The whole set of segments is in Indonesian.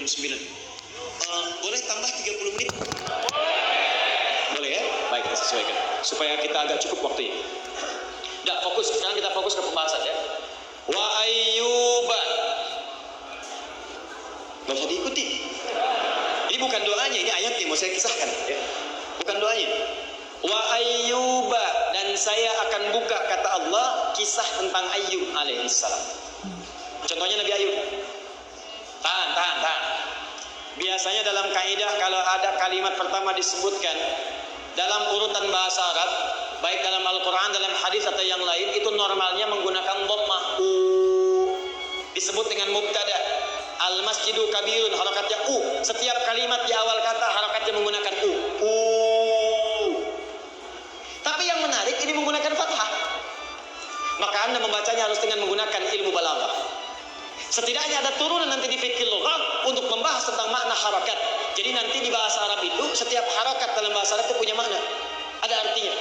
jam 9. Boleh tambah 30 menit? Boleh ya? Baik, kita sesuaikan supaya kita agak cukup waktunya. Udah, fokus. Sekarang kita fokus ke pembahasan ya. Wa ayyuba. Gak usah diikuti. Ini bukan doanya, ini ayat yang mau saya kisahkan ya. Bukan doanya. Wa ayyuba, dan saya akan buka, kata Allah, kisah tentang Ayyub alaihissalam. Contohnya Nabi Ayyub. Tahan. Biasanya dalam kaidah kalau ada kalimat pertama disebutkan dalam urutan bahasa Arab, baik dalam Al-Quran, dalam hadis atau yang lain, itu normalnya menggunakan dhammah. Disebut dengan mubtada. Al-masjidu kabirun, harakatnya Setiap kalimat di awal kata harakatnya menggunakan Tapi yang menarik ini menggunakan fathah. Maka Anda membacanya harus dengan menggunakan ilmu balaghah. Setidaknya ada turunan nanti di fikih lughat untuk membahas tentang makna harakat. Jadi nanti di bahasa Arab itu setiap harakat dalam bahasa Arab itu punya makna, ada artinya.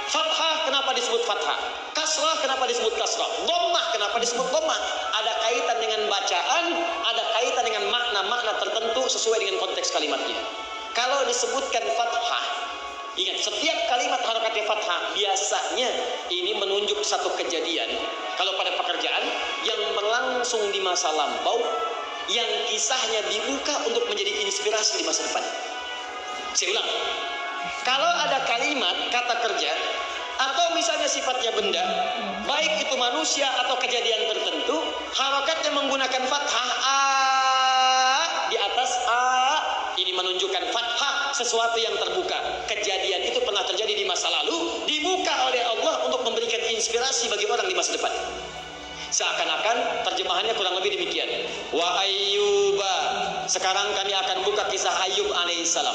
Fathah kenapa disebut fathah? Kasrah kenapa disebut kasrah? Dhammah kenapa disebut dhammah? Ada kaitan dengan bacaan, ada kaitan dengan makna-makna tertentu sesuai dengan konteks kalimatnya. Kalau disebutkan fathah, ingat setiap kalimat harakatnya fathah, biasanya ini menunjuk satu kejadian. Kalau pada pekerjaan yang berlangsung di masa lampau, yang kisahnya dibuka untuk menjadi inspirasi di masa depan. Saya ulang. Kalau ada kalimat kata kerja atau misalnya sifatnya benda, baik itu manusia atau kejadian tertentu, harakatnya menggunakan fathah di atas ini menunjukkan fathah sesuatu yang terbuka. Kejadian itu pernah terjadi di masa lalu, dibuka oleh Allah untuk memberikan inspirasi bagi orang di masa depan. Seakan-akan terjemahannya kurang lebih demikian. Wa ayyuba, sekarang kami akan buka kisah Ayyub alaihissalam.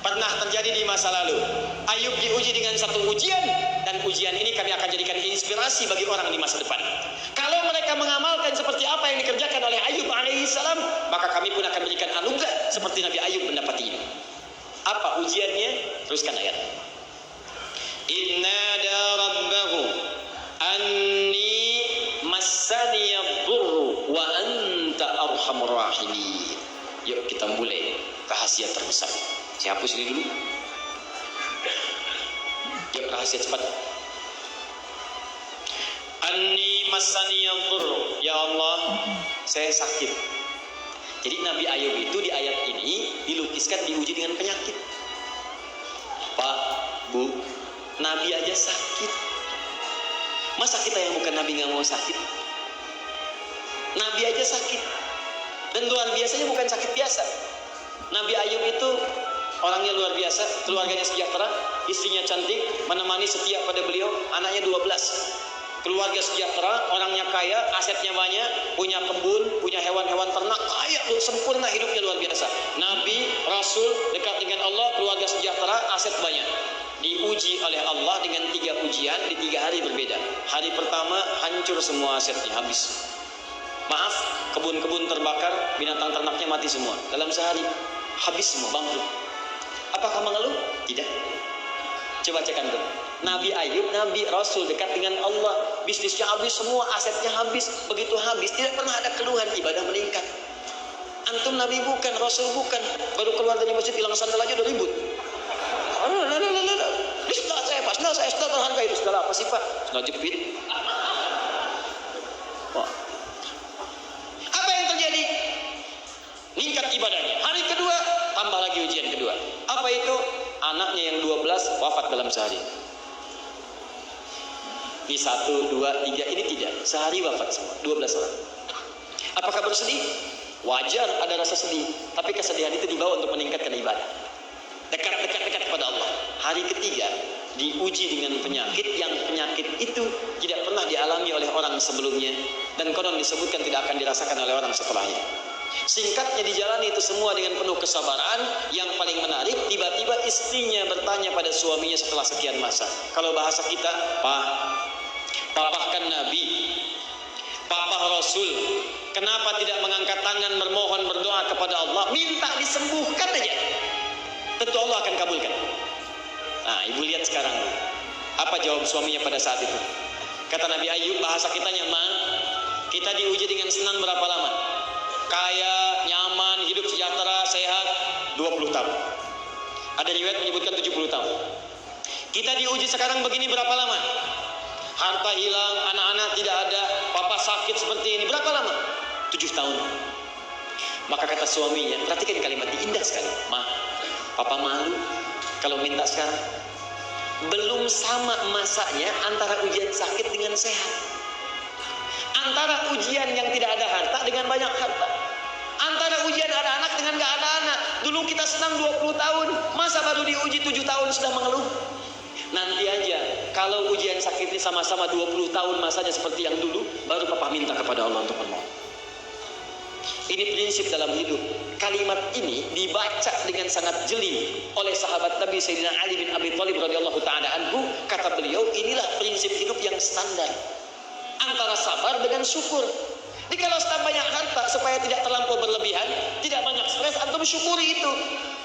Pernah terjadi di masa lalu. Ayyub diuji dengan satu ujian, dan ujian ini kami akan jadikan inspirasi bagi orang di masa depan. Kalau mereka mengamalkan seperti apa yang dikerjakan oleh Ayyub alaihissalam, maka kami pun akan memberikan anugerah seperti Nabi Ayyub mendapatinya. Apa ujiannya? Teruskan ayat. Inna da rabbahu anni massaniyadurru wa anta arhamur rahimin. Yuk kita mulai rahasia terbesar. Saya hapus ini dulu. Yuk rahasia cepat. Anni massaniyadurru, ya Allah, saya sakit. Jadi Nabi Ayyub itu di ayat ini dilukiskan diuji dengan penyakit. Pak, Bu, Nabi aja sakit. Masa kita yang bukan Nabi nggak mau sakit? Nabi aja sakit. Dan luar biasanya bukan sakit biasa. Nabi Ayyub itu orangnya luar biasa, keluarganya sejahtera, istrinya cantik, menemani setia pada beliau, anaknya 12. Keluarga sejahtera, orangnya kaya, asetnya banyak, punya kebun, punya hewan-hewan ternak, kaya, sempurna hidupnya luar biasa. Nabi, Rasul, dekat dengan Allah, keluarga sejahtera, aset banyak. Diuji oleh Allah dengan 3 ujian di 3 hari berbeda. Hari pertama hancur semua asetnya, habis. Maaf, kebun-kebun terbakar, binatang ternaknya mati semua. Dalam sehari, habis semua, bangkrut. Apakah mengeluh? Tidak. Coba cek antum. Nabi Ayyub, Nabi Rasul dekat dengan Allah, bisnisnya habis semua, asetnya habis. Begitu habis, tidak pernah ada keluhan, ibadah meningkat. Antum Nabi bukan, Rasul bukan. Baru keluar dari masjid hilang sandal aja udah ribut. Saya sendal harga itu segala apa sih Pak? Sendal jepit. Apa yang terjadi? Meningkat ibadahnya. Hari kedua tambah lagi ujian kedua. Apa itu? Anaknya yang 12 wafat dalam sehari. Di 1, 2, 3 ini tidak. Sehari wafat semua, 12 orang. Apakah bersedih? Wajar ada rasa sedih, tapi kesedihan itu dibawa untuk meningkatkan ibadah. Dekat kepada Allah. Hari ketiga diuji dengan penyakit yang penyakit itu tidak pernah dialami oleh orang sebelumnya, dan konon disebutkan tidak akan dirasakan oleh orang setelahnya. Singkatnya dijalani itu semua dengan penuh kesabaran. Yang paling menarik, tiba-tiba istrinya bertanya pada suaminya setelah sekian masa. Kalau bahasa kita, Pak, Papa kan Nabi, Papa Rasul, kenapa tidak mengangkat tangan bermohon berdoa kepada Allah, minta disembuhkan aja? Tentu Allah akan kabulkan. Nah, ibu lihat sekarang, apa jawab suaminya pada saat itu? Kata Nabi Ayyub, bahasa kitanya, Ma, kita diuji dengan senang berapa lama? Kaya, nyaman, 20 tahun. Ada riwayat menyebutkan 70 tahun. Kita diuji sekarang begini berapa lama? Harta hilang, anak-anak tidak ada, papa sakit seperti ini. Berapa lama? 7 tahun. Maka kata suaminya, perhatikan kalimat ini indah sekali. Ma, papa malu kalau minta sekarang. Belum sama masanya antara ujian sakit dengan sehat. Antara ujian yang tidak ada harta dengan banyak harta. Antara ujian ada anak dengan gak ada anak. Dulu kita senang 20 tahun, masa baru diuji 7 tahun sudah mengeluh? Nanti aja, kalau ujian sakit ini sama-sama 20 tahun masanya seperti yang dulu, baru papa minta kepada Allah untuk menolong. Ini prinsip dalam hidup. Kalimat ini dibaca dengan sangat jeli oleh sahabat Nabi Sayyidina Ali bin Abi Thalib radhiyallahu ta'ala anhu. Kata beliau, inilah prinsip hidup yang standar antara sabar dengan syukur. Jadi kalau sedang banyak harta supaya tidak terlampau berlebihan, tidak banyak stres, antum syukuri itu.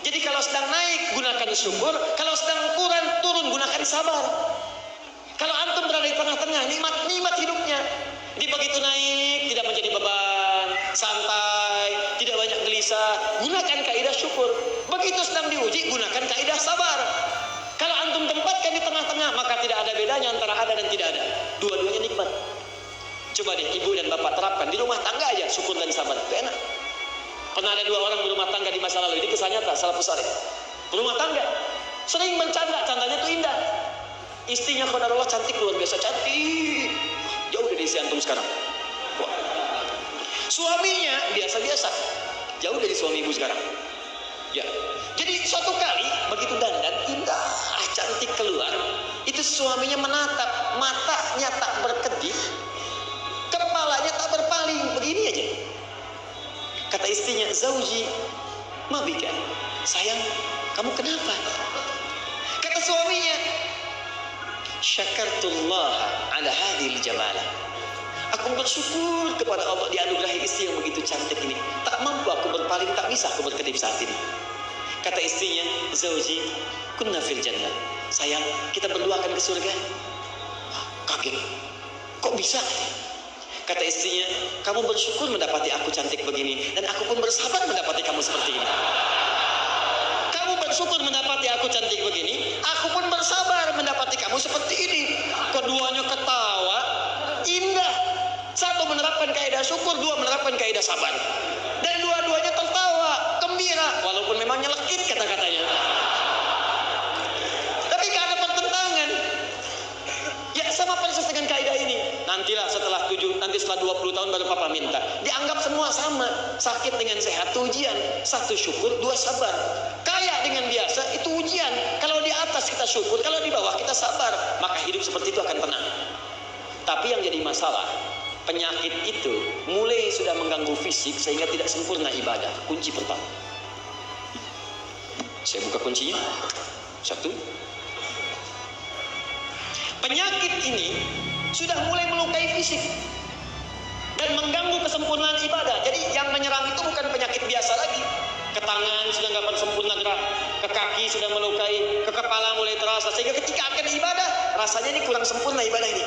Jadi kalau sedang naik gunakan syukur, kalau sedang turun gunakan sabar. Kalau antum berada di tengah-tengah, nikmat hidupnya. Jadi begitu naik tidak menjadi beban, santai, tidak banyak gelisah, gunakan kaidah syukur. Begitu sedang diuji, gunakan kaidah sabar. Kalau antum tempatkan di tengah-tengah, maka tidak ada bedanya antara ada dan tidak ada. Dua-duanya nikmat. Coba deh ibu dan bapak terapkan di rumah tangga aja, syukur dan sabar, itu enak. Pernah ada 2 orang berumah tangga di masa lalu, ini kisah nyata, salafus saleh. Berumah tangga, sering bercanda, candanya itu indah. Istrinya qadarullah cantik, luar biasa cantik, jauh dari isi antum sekarang. Wah. Suaminya biasa-biasa, jauh dari suami ibu sekarang. Ya. Jadi suatu kali begitu dandan indah, cantik keluar, itu suaminya menatap, matanya tak berkedip, kepalanya tak berpaling, begini aja. Kata istrinya, Zauji, ma bika, sayang, kamu kenapa? Kata suaminya, syakartullah ala hadhil jamala. Aku bersyukur kepada Allah dianugerahi istri yang begitu cantik ini. Tak mampu aku berpaling, tak bisa aku berkedip saat ini. Kata istrinya, Zauji, kunna fil jannah. Sayang, kita berdua akan ke surga. Kaget, kok bisa? Kata istrinya, kamu bersyukur mendapati aku cantik begini, dan aku pun bersabar mendapati kamu seperti ini. Kamu bersyukur mendapati aku cantik begini, aku pun bersabar mendapati kamu seperti ini. Keduanya ketawa, indah. Satu menerapkan kaidah syukur, dua menerapkan kaidah sabar. Dan dua-duanya tertawa, gembira, walaupun memang nyelekit kata-katanya. Tapi gak ada pertentangan. Ya sama persis dengan kaidah ini. Nantilah setelah 20 tahun baru papa minta. Dianggap semua sama. Sakit dengan sehat itu ujian. 1 syukur, 2 sabar. Kaya dengan biasa itu ujian. Kalau di atas kita syukur, kalau di bawah kita sabar, maka hidup seperti itu akan tenang. Tapi yang jadi masalah, penyakit itu mulai sudah mengganggu fisik sehingga tidak sempurna ibadah. Kunci pertama. Saya buka kuncinya. 1. Penyakit ini sudah mulai melukai fisik dan mengganggu kesempurnaan ibadah. Jadi yang menyerang itu bukan penyakit biasa lagi. Ke tangan sudah nggak bersempurna gerak, ke kaki sudah melukai, ke kepala mulai terasa. Sehingga ketika akan ibadah, rasanya ini kurang sempurna ibadah ini.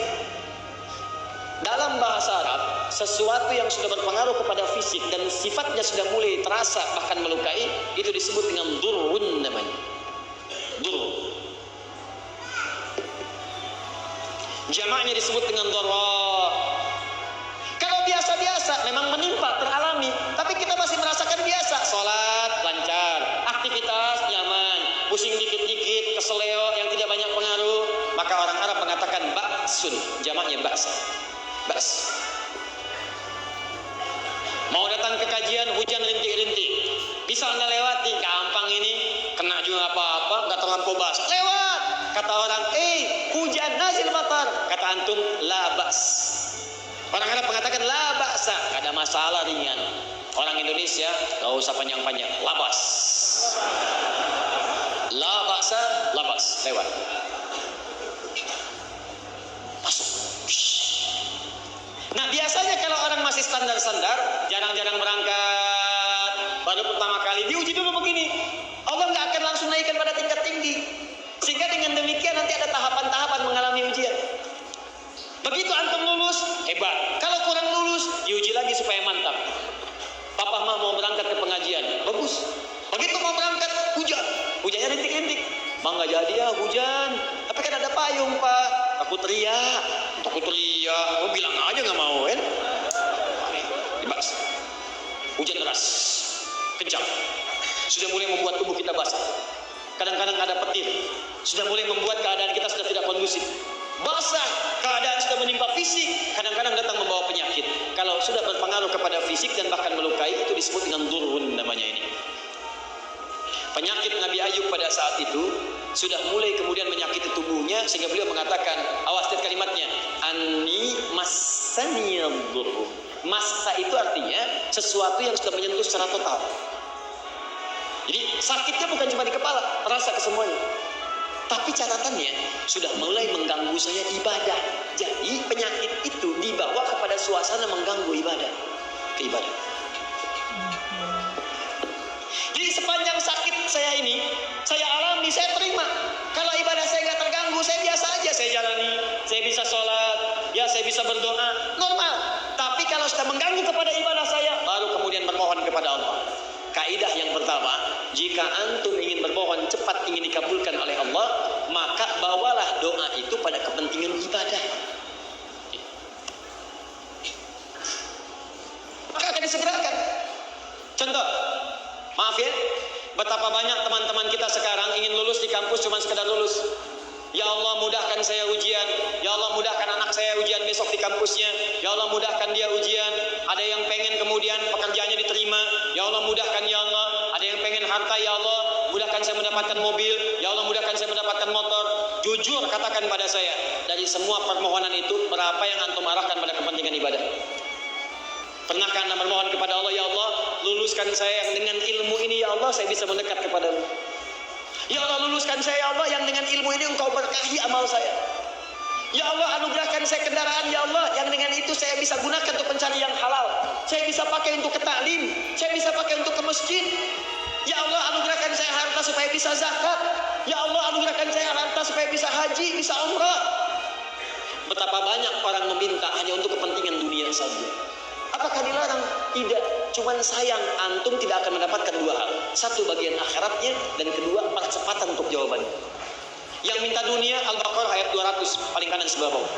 Dalam bahasa Arab, sesuatu yang sudah berpengaruh kepada fisik dan sifatnya sudah mulai terasa bahkan melukai, itu disebut dengan durun namanya. Durun. Jamaknya disebut dengan dharra. Kalau biasa-biasa memang menimpa, teralami, tapi kita masih merasakan biasa. Salat lancar, aktivitas nyaman, pusing dikit-dikit, keseleo yang tidak banyak pengaruh, maka orang Arab mengatakan ba'sun, jamaknya ba'sa. Ba's. Mau datang ke kajian hujan rintik-rintik, bisa Anda lewati, gampang ini, kena juga apa-apa, nggak terlampau basah, lewat. Kata orang, hujan nazil matar. Kata antum, la ba's. Orang Arab mengatakan la ba'sa, nggak ada masalah, ringan. Orang Indonesia nggak usah panjang-panjang, labas. La ba'sa, labas, lewat. Masuk. Nah biasanya kalau orang masih standar-standar, jarang-jarang berangkat, baru pertama kali diuji dulu begini, Allah nggak akan langsung naikkan pada tingkat tinggi. Sehingga dengan demikian nanti ada tahapan-tahapan mengalami ujian. Begitu antum lulus, hebat. Kalau kurang lulus, diuji lagi supaya mantap. Papa mah mau berangkat ke pengajian, bagus. Begitu mau berangkat, hujan. Hujannya rintik-rintik. Bang, nggak jadi ya hujan. Tapi kan ada payung, Pak. Aku teriak. Oh, bilang aja nggak mau, kan? Dibahas. Hujan deras, kencang. Sudah mulai membuat tubuh kita basah. Kadang-kadang ada petir. Sudah mulai membuat keadaan kita sudah tidak kondusif. Basah, keadaan sudah menimpa fisik. Kadang-kadang datang membawa penyakit. Kalau sudah berpengaruh kepada fisik dan bahkan melukai, itu disebut dengan durun namanya ini. Penyakit Nabi Ayub pada saat itu sudah mulai kemudian menyakiti tubuhnya, sehingga beliau mengatakan, awas lihat kalimatnya, anni massaniyadh-dhurr. Massa itu artinya sesuatu yang sudah menyentuh secara total. Jadi sakitnya bukan cuma di kepala, terasa ke semuanya. Tapi catatannya sudah mulai mengganggu saya ibadah. Jadi penyakit itu dibawa kepada suasana mengganggu keibadah. Jadi sepanjang sakit saya ini, saya alami, saya terima. Kalau ibadah saya nggak terganggu, saya biasa aja, saya jalani. Saya bisa sholat, ya saya bisa berdoa, normal. Tapi kalau sudah mengganggu kepada ibadah saya, baru kemudian bermohon kepada Allah. Kaidah yang pertama, jika antum ingin bermohon cepat ingin dikabulkan oleh Allah, maka bawalah doa itu pada kepentingan ibadah. Maka akan disegerakan. Contoh, maaf ya, betapa banyak teman-teman kita sekarang ingin lulus di kampus cuma sekedar lulus. Ya Allah mudahkan saya ujian. Ya Allah mudahkan anak saya ujian besok di kampusnya. Ya Allah mudahkan dia ujian. Ada yang pengen kemudian pekerjaannya diterima. Ya Allah mudahkan ya Allah. Ada yang pengen harta ya Allah. Mudahkan saya mendapatkan mobil. Ya Allah mudahkan saya mendapatkan motor. Jujur katakan pada saya, dari semua permohonan itu berapa yang antum arahkan pada kepentingan ibadah? Pernahkah anda bermohon kepada Allah, ya Allah luluskan saya yang dengan ilmu ini ya Allah saya bisa mendekat kepadamu. Ya Allah luluskan saya ya Allah yang dengan ilmu ini engkau berkahi amal saya. Ya Allah anugerahkan saya kendaraan ya Allah yang dengan itu saya bisa gunakan untuk mencari yang halal. Saya bisa pakai untuk ke taklim, saya bisa pakai untuk ke masjid. Ya Allah anugerahkan saya harta supaya bisa zakat. Ya Allah anugerahkan saya harta supaya bisa haji, bisa umrah. Betapa banyak orang meminta hanya untuk kepentingan dunia saja. Apakah dilarang? Tidak. Cuman sayang antum tidak akan mendapatkan dua hal. Satu bagian akhiratnya dan kedua percepatan untuk jawabannya. Yang minta dunia Al-Baqarah ayat 200 paling kanan sebelah bawah.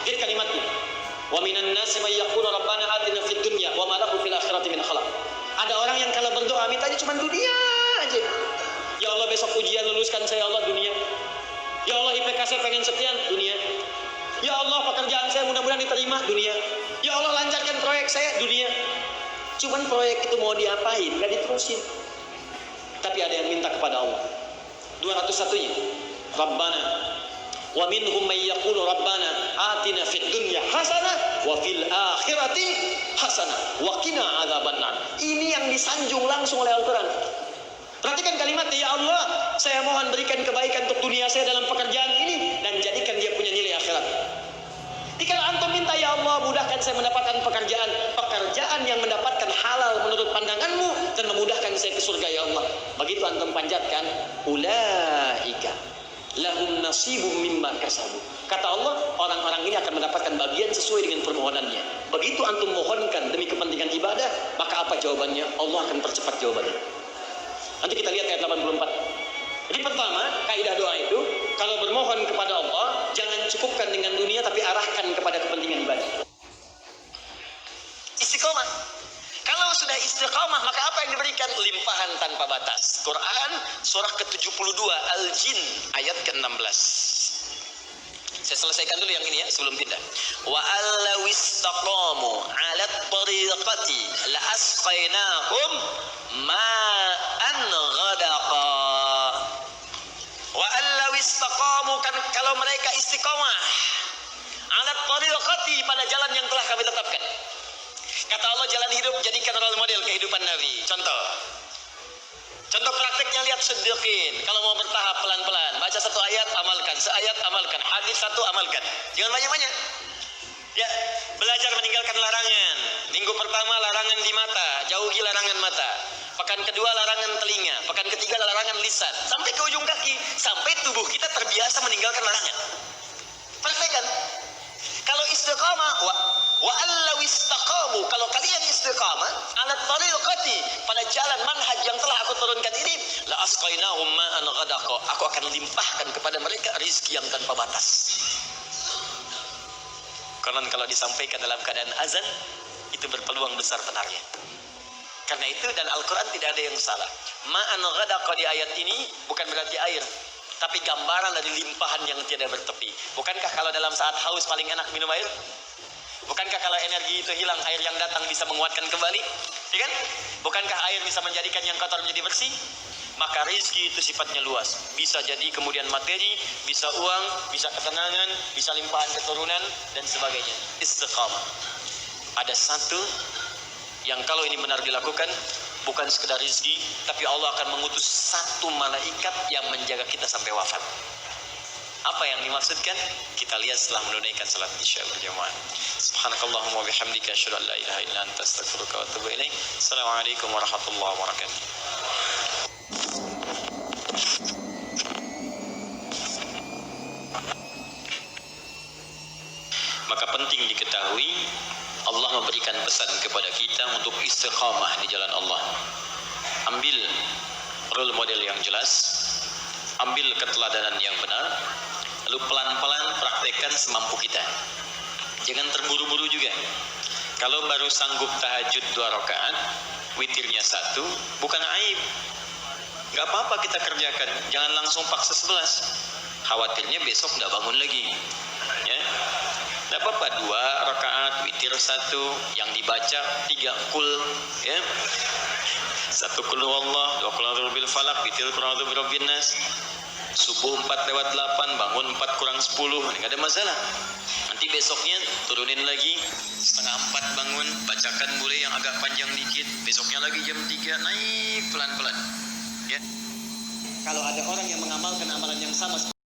Lihat kalimatnya. Wa minan nasi may yaqulu rabbana atina fid dunya wa ma lahu fil akhirati min khalaq. Ada orang yang kalau berdoa mintanya cuma dunia aja. Ya Allah besok ujian luluskan saya Allah dunia. Ya Allah IPK saya pengen sekian dunia. Ya Allah pekerjaan saya mudah-mudahan diterima dunia. Ya Allah lancarkan proyek saya dunia. Cuman proyek itu mau diapain? Gak diterusin. Tapi ada yang minta kepada Allah. 201-nya. Rabbana wa minhum may yaqulu rabbana atina fid dunya hasanah wa fil akhirati hasanah wa qina adzabannar. Ini yang disanjung langsung oleh Al-Qur'an. Perhatikan kalimatnya, ya Allah saya mohon berikan kebaikan untuk dunia saya dalam pekerjaan ini dan jadikan dia punya nilai akhirat. Jadi kalau antum minta ya Allah mudahkan saya mendapatkan pekerjaan yang mendapatkan halal menurut pandanganmu dan memudahkan saya ke surga ya Allah. Begitu antum panjatkan, ulaika lahum nasibum mimma kasabu. Kata Allah, orang-orang ini akan mendapatkan bagian sesuai dengan permohonannya. Begitu antum mohonkan demi kepentingan ibadah, maka apa jawabannya? Allah akan percepat jawabannya. Nanti kita lihat ayat 84. Jadi pertama, kaidah doa itu kalau bermohon kepada Allah jangan cukupkan dengan dunia tapi arahkan kepada kepentingan ibadah. Istiqomah. Kalau sudah istiqomah maka apa yang diberikan? Limpahan tanpa batas. Quran surah ke-72 Al-Jin ayat ke-16. Saya selesaikan dulu yang ini ya sebelum pindah. Wa allaw istaqamu 'ala at-tariqati la asqainahum ma'an ghadaqa. Wa allaw istaqamu, kan kalau mereka istiqamah 'ala at-tariqati pada jalan yang telah kami tetapkan. Kata Allah jalan hidup jadikan role model kehidupan Nabi. Contoh prakteknya lihat Siddiqin. Kalau mau bertahap pelan-pelan, baca satu ayat amalkan, seayat amalkan, hadis satu amalkan. Jangan banyak-banyak. Ya, belajar meninggalkan larangan. Minggu pertama larangan di mata, jauhi larangan mata. Pekan kedua larangan telinga, pekan ketiga larangan lisan, sampai ke ujung kaki, sampai tubuh kita terbiasa meninggalkan larangan. Praktekkan. Kalau istiqamah, Wa allaw istaqamu, kalau kalian istiqamah ala tariqati, pada jalan manhaj yang telah aku turunkan ini, la asqainahum ma'an ghadaqa, aku akan limpahkan kepada mereka rizki yang tanpa batas. Karena kalau disampaikan dalam keadaan azan, itu berpeluang besar benarnya. Karena itu dan Al-Quran tidak ada yang salah. Ma'an ghadaqa di ayat ini bukan berarti air, tapi gambaran dari limpahan yang tiada bertepi. Bukankah kalau dalam saat haus paling enak minum air? Bukankah kalau energi itu hilang, air yang datang bisa menguatkan kembali? Ya kan? Bukankah air bisa menjadikan yang kotor menjadi bersih? Maka rezeki itu sifatnya luas. Bisa jadi kemudian materi, bisa uang, bisa ketenangan, bisa limpahan keturunan, dan sebagainya. Istiqamah. Ada satu yang kalau ini benar dilakukan, bukan sekedar rezeki, tapi Allah akan mengutus satu malaikat yang menjaga kita sampai wafat. Apa yang dimaksudkan? Kita lihat setelah menunaikan salat isya berjamaah. Subhanakallahumma wa bihamdika asyhadu an la ilaha illa anta astaghfiruka wa atubu ilaik. Assalamualaikum warahmatullahi wabarakatuh. Maka penting diketahui, Allah memberikan pesan kepada kita untuk istiqamah di jalan Allah. Ambil role model yang jelas, ambil keteladanan yang benar, lalu pelan-pelan praktekkan semampu kita. Jangan terburu-buru juga. Kalau baru sanggup tahajud 2 rakaat, witirnya 1, bukan aib. Gak apa-apa kita kerjakan, jangan langsung paksa 11. Khawatirnya besok gak bangun lagi. Ya, gak apa-apa 2 rakaat, witir 1, yang dibaca 3 kul, ya. 1 kul huwallah, 2 kul a'udzu birabbil falaq, witir kul a'udzu birabbin nas. Subuh 4:08, bangun 4:10, nggak ada masalah. Nanti besoknya turunin lagi, 3:30 bangun, bacakan mulai yang agak panjang dikit. Besoknya lagi jam 3, naik pelan-pelan. Ya. Kalau ada orang yang mengamalkan amalan yang sama seperti